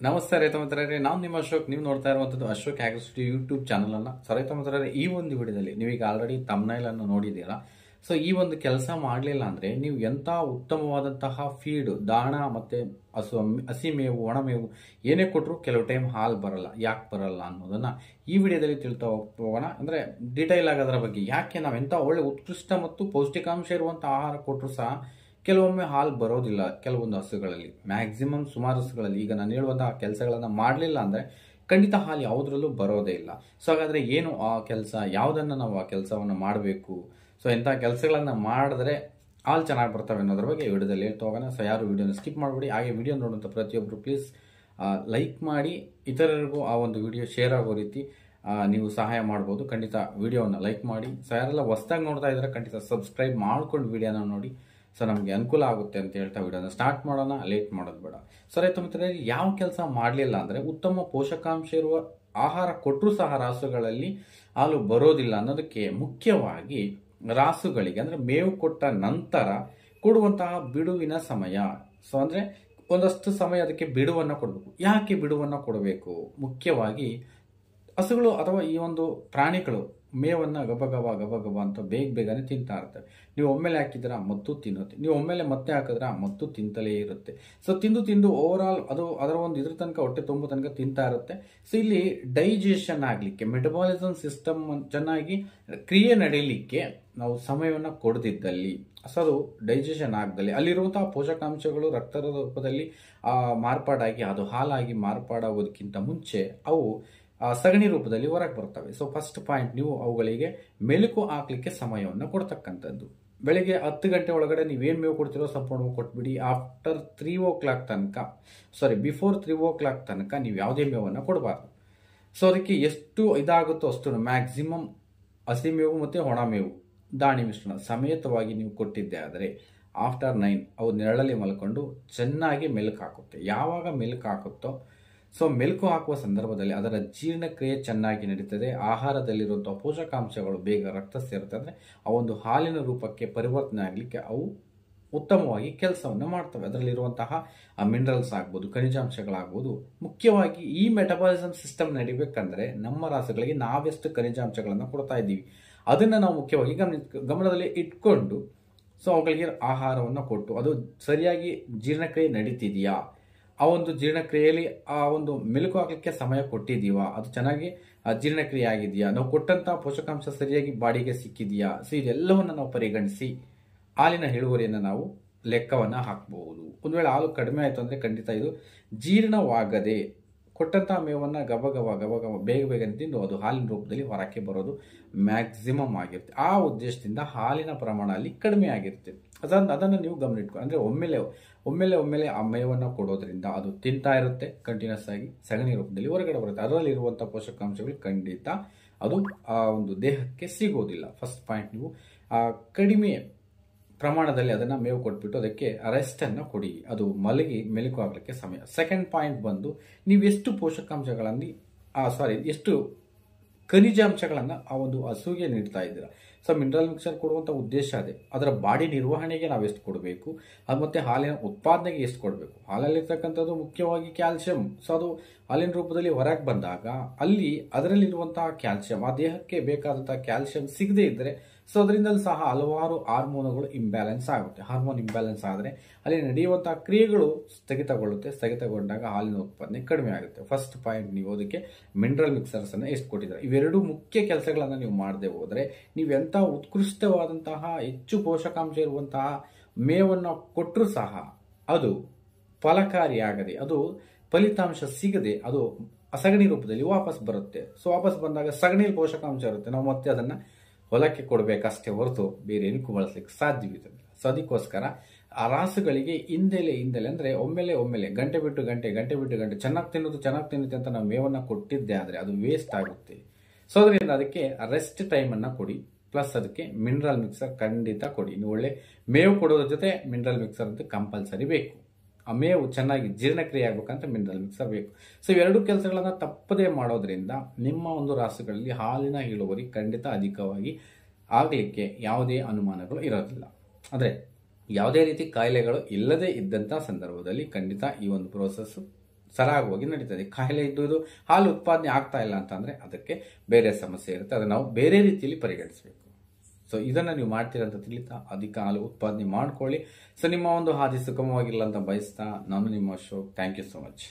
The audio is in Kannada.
ನಮಸ್ತೆ ರೈತ ಮಿತ್ರರೇ, ನಾನು ನಿಮ್ಮ ಅಶೋಕ್. ನೀವು ನೋಡ್ತಾ ಇರುವಂತದ್ದು ಅಶೋಕ್ ಅಗ್ರಿಸ್ಟಿ ಯೂಟ್ಯೂಬ್ ಚಾನಲ್ ಅನ್ನ. ರೈತ ಮಿತ್ರರೇ, ಈ ಒಂದು ವಿಡಿಯೋದಲ್ಲಿ ನೀವೀಗ ಆಲ್ರೆಡಿ ತಮ್ನೈಲ್ ಅನ್ನು ನೋಡಿದ್ದೀರಾ. ಸೊ ಈ ಒಂದು ಕೆಲಸ ಮಾಡಲಿಲ್ಲ ಅಂದ್ರೆ ನೀವು ಎಂತ ಉತ್ತಮವಾದಂತಹ ಫೀಡ್, ದಾಣ ಮತ್ತೆ ಹಸಿ ಮೇವು, ಒಣ ಮೇವು ಏನೇ ಕೊಟ್ಟರು ಕೆಲವು ಟೈಮ್ ಹಾಲು ಬರಲ್ಲ. ಯಾಕೆ ಬರಲ್ಲ ಅನ್ನೋದನ್ನ ಈ ವಿಡಿಯೋದಲ್ಲಿ ತಿಳ್ತಾ ಹೋಗೋಣ. ಅಂದ್ರೆ ಡೀಟೈಲ್ ಆಗಿ ಅದರ ಬಗ್ಗೆ, ಯಾಕೆ ನಾವು ಎಂತ ಒಳ್ಳೆ ಉತ್ಕೃಷ್ಟ ಮತ್ತು ಪೌಷ್ಟಿಕಾಂಶ ಇರುವಂತಹ ಆಹಾರ ಕೊಟ್ಟರು ಸಹ ಕೆಲವೊಮ್ಮೆ ಹಾಲು ಬರೋದಿಲ್ಲ. ಕೆಲವೊಂದು ಹಸುಗಳಲ್ಲಿ, ಮ್ಯಾಕ್ಸಿಮಮ್ ಸುಮಾರು ಹಸುಗಳಲ್ಲಿ ಈಗ ನಾನು ಹೇಳುವಂತಹ ಕೆಲಸಗಳನ್ನ ಮಾಡಲಿಲ್ಲ ಅಂದ್ರೆ ಖಂಡಿತ ಹಾಲು ಯಾವುದ್ರಲ್ಲೂ ಬರೋದೇ ಇಲ್ಲ. ಸೊ ಹಾಗಾದ್ರೆ ಏನು ಆ ಕೆಲಸ, ಯಾವುದನ್ನ ನಾವು ಆ ಕೆಲಸವನ್ನು ಮಾಡಬೇಕು, ಸೊ ಎಂಥ ಕೆಲಸಗಳನ್ನ ಮಾಡಿದ್ರೆ ಹಾಲು ಚೆನ್ನಾಗಿ ಬರ್ತವೆ ಅನ್ನೋದ್ರ ಬಗ್ಗೆ ವಿಡಿಯೋದಲ್ಲಿ ಹೇಳ್ತಾ ಹೋಗೋಣ. ಸೊ ಯಾರು ವಿಡಿಯೋನ ಸ್ಕಿಪ್ ಮಾಡಬೇಡಿ. ಹಾಗೆ ವಿಡಿಯೋ ನೋಡುವಂಥ ಪ್ರತಿಯೊಬ್ಬರು ಪ್ಲೀಸ್ ಲೈಕ್ ಮಾಡಿ ಇತರರಿಗೂ ಆ ಒಂದು ವಿಡಿಯೋ ಶೇರ್ ಆಗೋ ರೀತಿ ನೀವು ಸಹಾಯ ಮಾಡ್ಬೋದು. ಖಂಡಿತ ವಿಡಿಯೋವನ್ನು ಲೈಕ್ ಮಾಡಿ. ಸೊ ಯಾರೆಲ್ಲ ಹೊಸದಾಗಿ ನೋಡ್ತಾ ಇದ್ದಾರೆ ಖಂಡಿತ ಸಬ್ಸ್ಕ್ರೈಬ್ ಮಾಡ್ಕೊಂಡು ವಿಡಿಯೋನ ನೋಡಿ. ಸೊ ನಮಗೆ ಅನುಕೂಲ ಆಗುತ್ತೆ ಅಂತ ಹೇಳ್ತಾ ವಿಡಿಯೋನ ಸ್ಟಾರ್ಟ್ ಮಾಡೋಣ. ಲೇಟ್ ಮಾಡೋದು ಬೇಡ. ಸೊ ರೈತ ಮಿತ್ರರೇ, ಯಾವ ಕೆಲಸ ಮಾಡಲಿಲ್ಲ ಅಂದ್ರೆ ಉತ್ತಮ ಪೋಷಕಾಂಶ ಇರುವ ಆಹಾರ ಕೊಟ್ಟರು ಸಹ ರಾಸುಗಳಲ್ಲಿ ಹಾಲು ಬರೋದಿಲ್ಲ ಅನ್ನೋದಕ್ಕೆ ಮುಖ್ಯವಾಗಿ ರಾಸುಗಳಿಗೆ ಅಂದ್ರೆ ಮೇವು ಕೊಟ್ಟ ನಂತರ ಕೊಡುವಂತಹ ಬಿಡುವಿನ ಸಮಯ. ಸೊ ಅಂದ್ರೆ ಒಂದಷ್ಟು ಸಮಯ ಅದಕ್ಕೆ ಬಿಡುವನ್ನ ಕೊಡಬೇಕು. ಯಾಕೆ ಬಿಡುವನ್ನ ಕೊಡಬೇಕು? ಮುಖ್ಯವಾಗಿ ಹಸುಗಳು ಅಥವಾ ಈ ಒಂದು ಪ್ರಾಣಿಗಳು ಮೇವನ್ನ ಗಬಗಬ ಗಬಗಬ ಅಂತ ಬೇಗನೆ ತಿಂತಾ ಇರ್ತವೆ. ನೀವು ಒಮ್ಮೆಲೆ ಹಾಕಿದ್ರ ಮತ್ತು ತಿನ್ನುತ್ತೆ, ನೀವು ಒಮ್ಮೆಲೆ ಮತ್ತೆ ಹಾಕಿದ್ರ ಮತ್ತು ತಿಂತಲೇ ಇರುತ್ತೆ. ಸೊ ತಿಂದು ಓವರ್ ಆಲ್ ಅದು ಅದರ ಒಂದು ಇದ್ರ ತನಕ, ಹೊಟ್ಟೆ ತುಂಬ ತನಕ ತಿಂತಾ ಇರುತ್ತೆ. ಸೊ ಇಲ್ಲಿ ಡೈಜೆಷನ್ ಆಗ್ಲಿಕ್ಕೆ, ಮೆಟಬಾಲಿಸಮ್ ಸಿಸ್ಟಮ್ ಚೆನ್ನಾಗಿ ಕ್ರಿಯೆ ನಡೀಲಿಕ್ಕೆ ನಾವು ಸಮಯವನ್ನ ಕೊಡದಿದ್ದಲ್ಲಿ, ಸೊ ಅದು ಡೈಜೆಷನ್ ಆಗದಲ್ಲಿ ಅಲ್ಲಿರುವಂತಹ ಪೋಷಕಾಂಶಗಳು ರಕ್ತದ ರೂಪದಲ್ಲಿ ಮಾರ್ಪಾಡಾಗಿ ಅದು ಹಾಲಾಗಿ ಮಾರ್ಪಾಡಾಗೋದಕ್ಕಿಂತ ಮುಂಚೆ ಅವು ಸಗಣಿ ರೂಪದಲ್ಲಿ ಹೊರಗೆ ಬರ್ತವೆ. ಸೊ ಫಸ್ಟ್ ಪಾಯಿಂಟ್, ನೀವು ಅವುಗಳಿಗೆ ಮೆಲುಕು ಹಾಕ್ಲಿಕ್ಕೆ ಸಮಯವನ್ನು ಕೊಡ್ತಕ್ಕಂಥದ್ದು. ಬೆಳಿಗ್ಗೆ 10 ಗಂಟೆ ಒಳಗಡೆ ನೀವೇನು ಮೇವು ಕೊಡ್ತೀರೋ ಸಂಪೂರ್ಣ ಕೊಟ್ಬಿಡಿ. ಆಫ್ಟರ್ 3 o'clock ತನಕ, ಬಿಫೋರ್ 3 o'clock ತನಕ ನೀವು ಯಾವುದೇ ಮೇವನ್ನು ಕೊಡಬಾರ್ದು. ಸೊ ಅದಕ್ಕೆ ಎಷ್ಟು ಇದಾಗುತ್ತೋ ಅಷ್ಟು ಮ್ಯಾಕ್ಸಿಮಮ್ ಹಸಿ ಮೇವು ಮತ್ತೆ ಒಣ ಮೇವು ದಾಣಿ ಮಿಶ್ರಣ ಸಮೇತವಾಗಿ ನೀವು ಕೊಟ್ಟಿದ್ದೆ ಆದರೆ ಆಫ್ಟರ್ 9 ಅವು ನೆರಳಲ್ಲಿ ಮಲ್ಕೊಂಡು ಚೆನ್ನಾಗಿ ಮೆಲುಕು ಹಾಕುತ್ತೆ. ಯಾವಾಗ ಮೆಲುಕು ಹಾಕುತ್ತೋ, ಸೊ ಮೆಲುಕು ಹಾಕುವ ಸಂದರ್ಭದಲ್ಲಿ ಅದರ ಜೀರ್ಣಕ್ರಿಯೆ ಚೆನ್ನಾಗಿ ನಡೀತದೆ. ಆಹಾರದಲ್ಲಿರುವಂತಹ ಪೋಷಕಾಂಶಗಳು ಬೇಗ ರಕ್ತ ಸೇರುತ್ತೆ. ಅಂದ್ರೆ ಆ ಒಂದು ಹಾಲಿನ ರೂಪಕ್ಕೆ ಪರಿವರ್ತನೆ ಆಗಲಿಕ್ಕೆ ಅವು ಉತ್ತಮವಾಗಿ ಕೆಲಸವನ್ನು ಮಾಡ್ತವೆ. ಅದರಲ್ಲಿರುವಂತಹ ಮಿನರಲ್ಸ್ ಆಗ್ಬೋದು, ಖನಿಜಾಂಶಗಳಾಗ್ಬೋದು. ಮುಖ್ಯವಾಗಿ ಈ ಮೆಟಬಾಲಿಸಮ್ ಸಿಸ್ಟಮ್ ನಡಿಬೇಕಂದ್ರೆ ನಮ್ಮ ರಾಸುಗಳಿಗೆ ನಾವೆಷ್ಟು ಖನಿಜಾಂಶಗಳನ್ನು ಕೊಡ್ತಾ ಇದ್ದೀವಿ ಅದನ್ನ ನಾವು ಮುಖ್ಯವಾಗಿ ಗಮನದಲ್ಲಿ ಇಟ್ಕೊಂಡು, ಸೊ ಅವುಗಳಿಗೆ ಆಹಾರವನ್ನು ಕೊಟ್ಟು ಅದು ಸರಿಯಾಗಿ ಜೀರ್ಣಕ್ರಿಯೆ ನಡೀತಿದೆಯಾ, ಆ ಒಂದು ಜೀರ್ಣಕ್ರಿಯೆಯಲ್ಲಿ ಆ ಒಂದು ಮೆಲುಕು ಹಾಕಲಿಕ್ಕೆ ಸಮಯ ಕೊಟ್ಟಿದೀವಾ, ಅದು ಚೆನ್ನಾಗಿ ಜೀರ್ಣಕ್ರಿಯೆ ಆಗಿದೆಯಾ, ನಾವು ಕೊಟ್ಟಂತಹ ಪೋಷಕಾಂಶ ಸರಿಯಾಗಿ ಬಾಡಿಗೆ ಸಿಕ್ಕಿದೆಯಾ. ಸೊ ಇದೆಲ್ಲವನ್ನು ನಾವು ಪರಿಗಣಿಸಿ ಹಾಲಿನ ಇಳುವರಿಯನ್ನು ನಾವು ಲೆಕ್ಕವನ್ನ ಹಾಕಬಹುದು. ಒಂದು ವೇಳೆ ಹಾಲು ಕಡಿಮೆ ಆಯಿತು ಅಂದ್ರೆ ಖಂಡಿತ ಇದು ಜೀರ್ಣವಾಗದೆ ಕೊಟ್ಟಂತಹ ಮೇವನ್ನ ಗಬಗಬ ಬೇಗನೆ ತಿಂದು ಅದು ಹಾಲಿನ ರೂಪದಲ್ಲಿ ಹೊರಕ್ಕೆ ಬರೋದು ಮ್ಯಾಕ್ಸಿಮಮ್ ಆಗಿರುತ್ತೆ. ಆ ಉದ್ದೇಶದಿಂದ ಹಾಲಿನ ಪ್ರಮಾಣ ಅಲ್ಲಿ ಕಡಿಮೆ ಆಗಿರುತ್ತೆ. ಅದನ್ನು ನೀವು ಗಮನ ಇಟ್ಕೊ. ಅಂದ್ರೆ ಒಮ್ಮೆಲೆ ಆ ಮೇವನ್ನು ಕೊಡೋದ್ರಿಂದ ಅದು ತಿಂತಾ ಇರುತ್ತೆ ಕಂಟಿನ್ಯೂಸ್ ಆಗಿ, ಸಗಣಿ ರೂಪದಲ್ಲಿ ಹೊರಗಡೆ ಬರುತ್ತೆ. ಅದರಲ್ಲಿ ಇರುವಂತಹ ಪೋಷಕಾಂಶಗಳು ಖಂಡಿತ ಅದು ಆ ಒಂದು ದೇಹಕ್ಕೆ ಸಿಗೋದಿಲ್ಲ. ಫಸ್ಟ್ ಪಾಯಿಂಟ್, ನೀವು ಕಡಿಮೆ ಪ್ರಮಾಣದಲ್ಲಿ ಅದನ್ನ ಮೇವು ಕೊಟ್ಬಿಟ್ಟು ಅದಕ್ಕೆ ರೆಸ್ಟ್ ಅನ್ನ ಕೊಡಿ, ಅದು ಮಲಗಿ ಮೆಲುಕು ಆಗ್ಲಿಕ್ಕೆ ಸಮಯ. ಸೆಕೆಂಡ್ ಪಾಯಿಂಟ್ ಬಂದು, ನೀವು ಎಷ್ಟು ಪೋಷಕಾಂಶಗಳಲ್ಲಿ ಎಷ್ಟು ಖನಿಜಾಂಶಗಳನ್ನ ಆ ಒಂದು ಹಸುಗೆ ನೀಡ್ತಾ ಇದ್ದೀರಾ. ಸೊ ಮಿನರಲ್ ಮಿಕ್ಸರ್ ಕೊಡುವಂತ ಉದ್ದೇಶ ಅದೇ. ಅದರ ಬಾಡಿ ನಿರ್ವಹಣೆಗೆ ನಾವು ಎಷ್ಟು ಕೊಡಬೇಕು, ಅದು ಮತ್ತೆ ಹಾಲಿನ ಉತ್ಪಾದನೆಗೆ ಎಷ್ಟು ಕೊಡಬೇಕು. ಹಾಲಲ್ಲಿರ್ತಕ್ಕಂಥದ್ದು ಮುಖ್ಯವಾಗಿ ಕ್ಯಾಲ್ಸಿಯಂ. ಸೊ ಅದು ಹಾಲಿನ ರೂಪದಲ್ಲಿ ಹೊರಗೆ ಬಂದಾಗ ಅಲ್ಲಿ ಅದರಲ್ಲಿರುವಂತಹ ಕ್ಯಾಲ್ಸಿಯಂ, ಆ ದೇಹಕ್ಕೆ ಬೇಕಾದಂತಹ ಕ್ಯಾಲ್ಸಿಯಂ ಸಿಗದೇ ಇದ್ರೆ ಸೊ ಅದರಿಂದಲೂ ಸಹ ಹಲವಾರು ಹಾರ್ಮೋನುಗಳು ಇಂಬ್ಯಾಲೆನ್ಸ್ ಆಗುತ್ತೆ. ಹಾರ್ಮೋನ್ ಇಂಬ್ಯಾಲೆನ್ಸ್ ಆದರೆ ಅಲ್ಲಿ ನಡೆಯುವಂತಹ ಕ್ರಿಯೆಗಳು ಸ್ಥಗಿತಗೊಂಡಾಗ ಹಾಲಿನ ಉತ್ಪಾದನೆ ಕಡಿಮೆ ಆಗುತ್ತೆ. ಫಸ್ಟ್ ಪಾಯಿಂಟ್, ನೀವು ಅದಕ್ಕೆ ಮಿನರಲ್ ಮಿಕ್ಸರ್ಸ್ ಅನ್ನ ಎಷ್ಟು ಕೊಟ್ಟಿದ್ದಾರೆ. ಇವೆರಡು ಮುಖ್ಯ ಕೆಲಸಗಳನ್ನ ನೀವು ಮಾಡದೆ ಹೋದ್ರೆ ನೀವು ಎಂತ ಉತ್ಕೃಷ್ಟವಾದಂತಹ ಹೆಚ್ಚು ಪೋಷಕಾಂಶ ಇರುವಂತಹ ಮೇವನ್ನು ಕೊಟ್ಟರು ಸಹ ಅದು ಫಲಕಾರಿಯಾಗದೆ, ಅದು ಫಲಿತಾಂಶ ಸಿಗದೆ ಅದು ಸಗಣಿ ರೂಪದಲ್ಲಿ ವಾಪಸ್ ಬರುತ್ತೆ. ಸೊ ವಾಪಸ್ ಬಂದಾಗ ಸಗಣಿಯಲ್ಲಿ ಪೋಷಕಾಂಶ ಇರುತ್ತೆ, ನಾವು ಮತ್ತೆ ಅದನ್ನ ಹೊಲಕ್ಕೆ ಕೊಡಬೇಕಷ್ಟೇ ಹೊರತು ಬೇರೆ ಏನಕ್ಕೂ ಬಳಸಲಿಕ್ಕೆ ಸಾಧ್ಯವಿದೆ. ಸೊ ಅದಕ್ಕೋಸ್ಕರ ಆ ರಾಸುಗಳಿಗೆ ಹಿಂದೆಲೆ ಅಂದ್ರೆ ಒಮ್ಮೆಲೆ ಗಂಟೆ ಬಿಟ್ಟು ಗಂಟೆ ಚೆನ್ನಾಗಿ ತಿನ್ನುತ್ತೆ ಅಂತ ನಾವು ಮೇವನ್ನ ಕೊಟ್ಟಿದ್ದೆ ಆದ್ರೆ ಅದು ವೇಸ್ಟ್ ಆಗುತ್ತೆ. ಸೊ ಅದರಿಂದ ಅದಕ್ಕೆ ರೆಸ್ಟ್ ಟೈಮ್ ಅನ್ನ ಕೊಡಿ. ಪ್ಲಸ್ ಅದಕ್ಕೆ ಮಿನರಲ್ ಮಿಕ್ಸರ್ ಖಂಡಿತ ಕೊಡಿ. ನೀವು ಒಳ್ಳೆ ಮೇವು ಕೊಡೋದ್ರ ಜೊತೆ ಮಿನರಲ್ ಮಿಕ್ಸರ್ ಅಂತ ಕಂಪಲ್ಸರಿ ಬೇಕು. ಆ ಮೇವು ಚೆನ್ನಾಗಿ ಜೀರ್ಣಕ್ರಿಯೆ ಆಗ್ಬೇಕಂತ ಮಿನರಲ್ ಮಿಕ್ಸರ್ ಬೇಕು. ಸೊ ಇವೆರಡು ಕೆಲಸಗಳನ್ನ ತಪ್ಪದೇ ಮಾಡೋದ್ರಿಂದ ನಿಮ್ಮ ಒಂದು ರಾಸುಗಳಲ್ಲಿ ಹಾಲಿನ ಇಳುವರಿ ಖಂಡಿತ ಅಧಿಕವಾಗಿ ಆಗಲಿಕ್ಕೆ ಯಾವುದೇ ಅನುಮಾನಗಳು ಇರೋದಿಲ್ಲ. ಅಂದ್ರೆ ಯಾವುದೇ ರೀತಿ ಕಾಯಿಲೆಗಳು ಇಲ್ಲದೆ ಇದ್ದಂತಹ ಸಂದರ್ಭದಲ್ಲಿ ಖಂಡಿತ ಈ ಒಂದು ಪ್ರೋಸೆಸ್ ಸರಾಗವಾಗಿ ನಡೀತದೆ. ಕಾಯಿಲೆ ಇದ್ದುದು ಹಾಲು ಉತ್ಪಾದನೆ ಆಗ್ತಾ ಇಲ್ಲ ಅಂತಂದ್ರೆ ಅದಕ್ಕೆ ಬೇರೆ ಸಮಸ್ಯೆ ಇರುತ್ತೆ, ಅದನ್ನು ನಾವು ಬೇರೆ ರೀತಿಯಲ್ಲಿ ಪರಿಗಣಿಸಬೇಕು. ಸೊ ಇದನ್ನು ನೀವು ಮಾಡ್ತೀರಾ ಅಂತ ತಿಳಿತಾ ಅಧಿಕ ಹಾಲು ಉತ್ಪಾದನೆ ಮಾಡ್ಕೊಳ್ಳಿ. ಸೊ ನಿಮ್ಮ ಒಂದು ಹಾದಿ ಸುಗಮವಾಗಿಲ್ಲ ಅಂತ ಬಯಸ್ತಾ ನಾನು ನಿಮ್ಮ Ashok. Thank you so much.